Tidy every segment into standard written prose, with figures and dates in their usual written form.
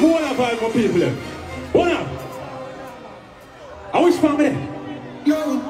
What up, all my people? What up? I wish family. Yo.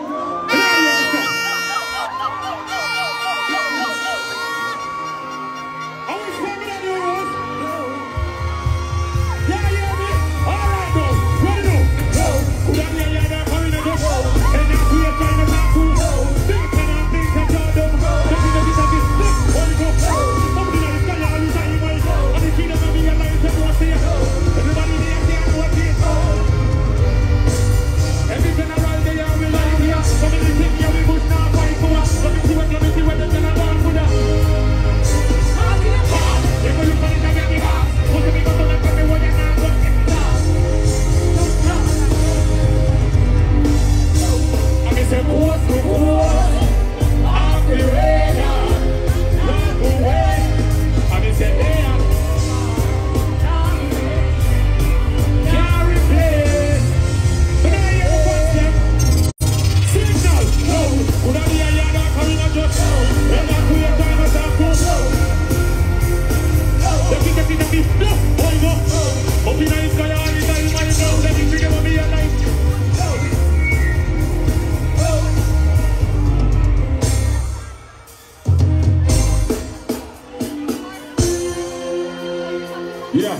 Yeah,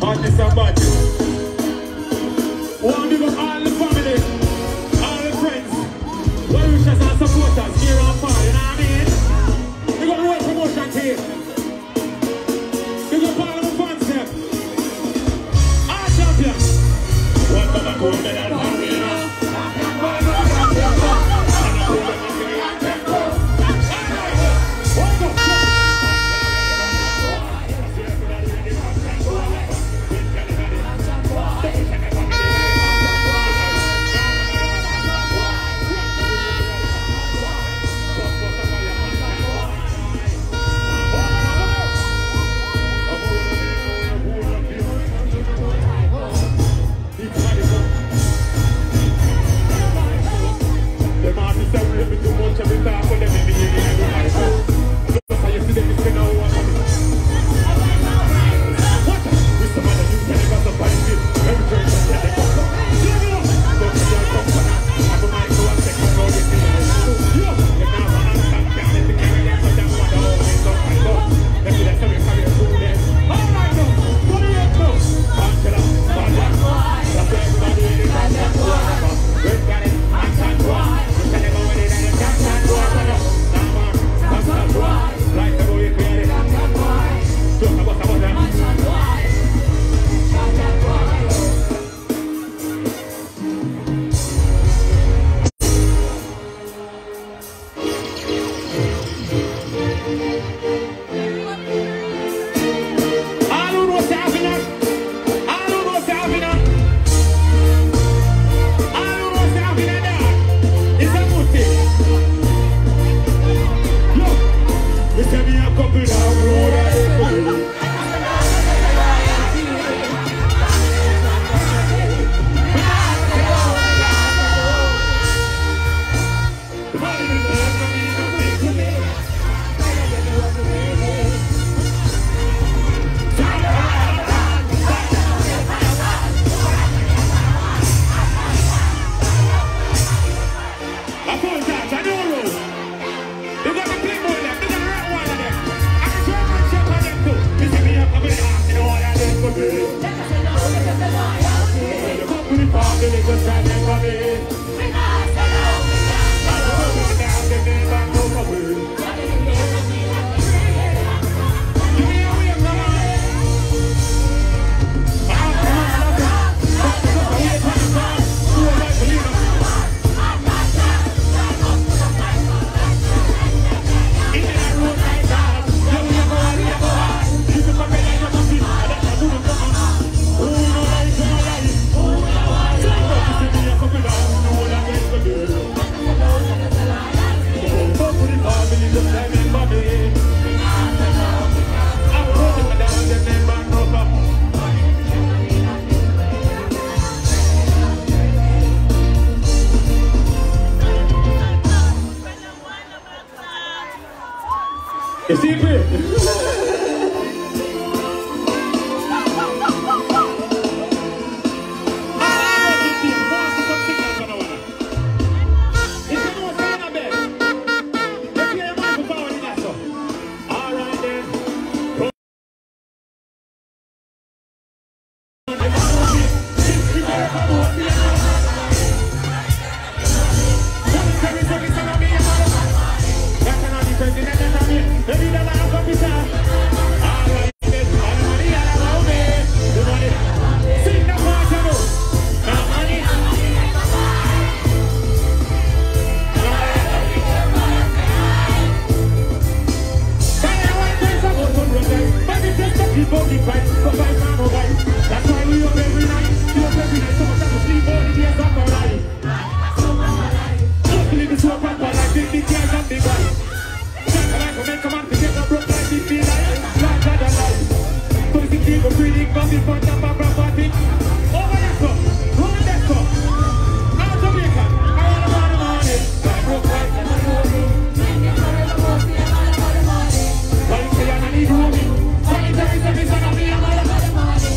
artists and bad. One big up all the family, all the friends, well-wishers and supporters here on fire, you know what I mean? We got the world promotion team. We got all of the fans here. Our champion. One come and go in there and power, you know. You see, have it for top of property. Over there, so. Over there, so. Now Jamaica. I want to buy the money. I broke right in the morning. Why you say I need money? Why you say this and I be a man about the money?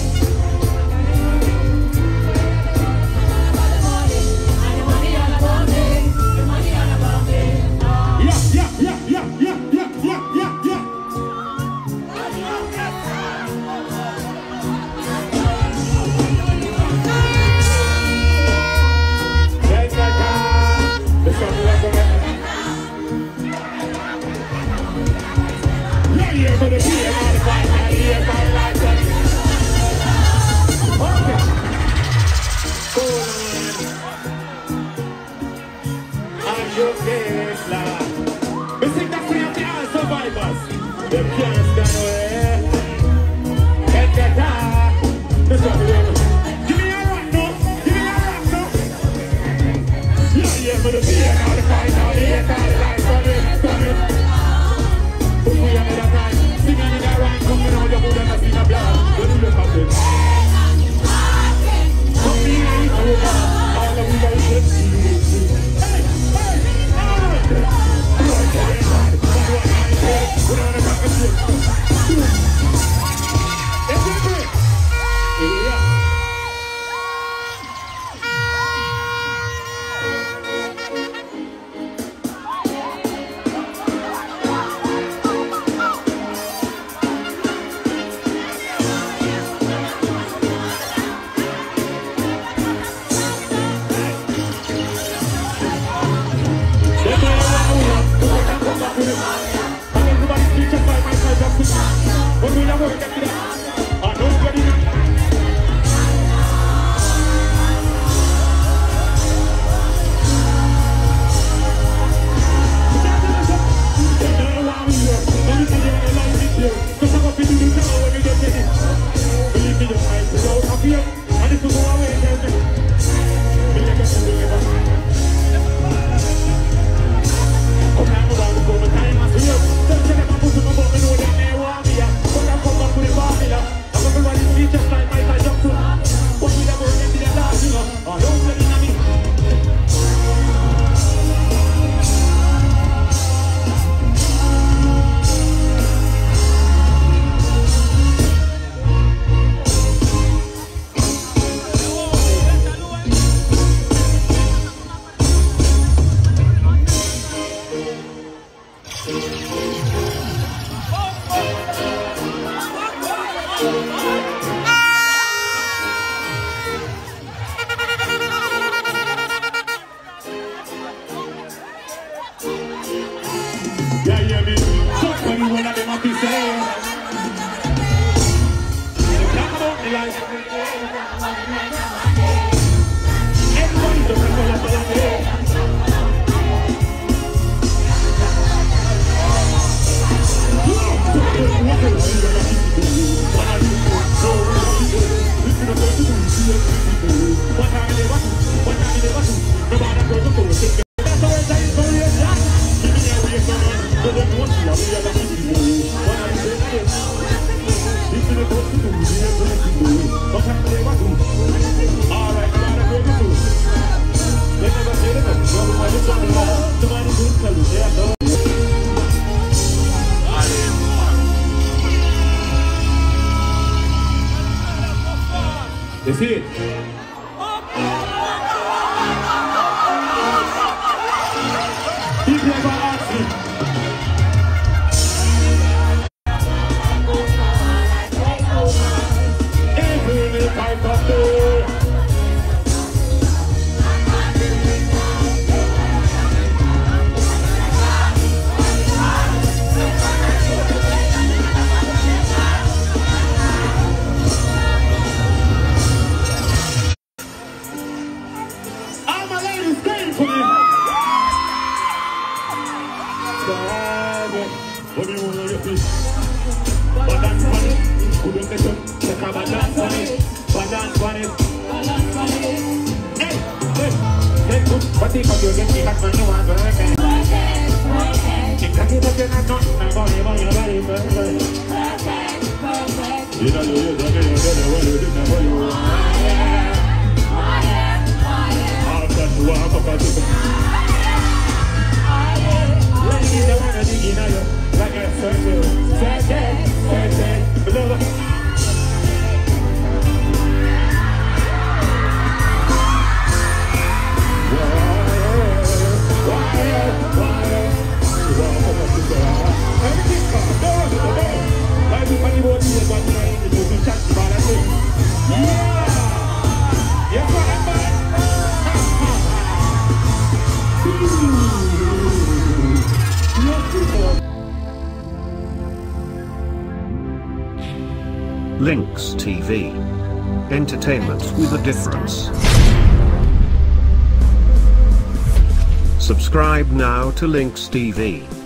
And the money all about me. The money all about me. Yeah. Yeah, for the beer, all the fight, and the air, all the lights, and okay. Cool, and your face, lad. We sing that we have the all survivors. Them can't stand away. Get that high. This one, give me a rock, no. Give me a rock, no. Yeah, for the beer, all the fight, all the air, all the lights, come in. Put me another time. Sing another rhyme, come in all your mood and I sing a blood. Don't you look at it? Come me in over, all the way I should see. Hey, alright. Put on a back of shit. It's a break. Yeah. You see it? People ever ask me. Every little type of day. What do you want to do? Balance on it. Couldn't get up. Take a balance on it. Balance on it. Hey, hey, hey, good. But if you get me back when you want to work it. Think I give up your night, not my body, but your body, but Links TV. Entertainment with a difference. Subscribe now to Links TV.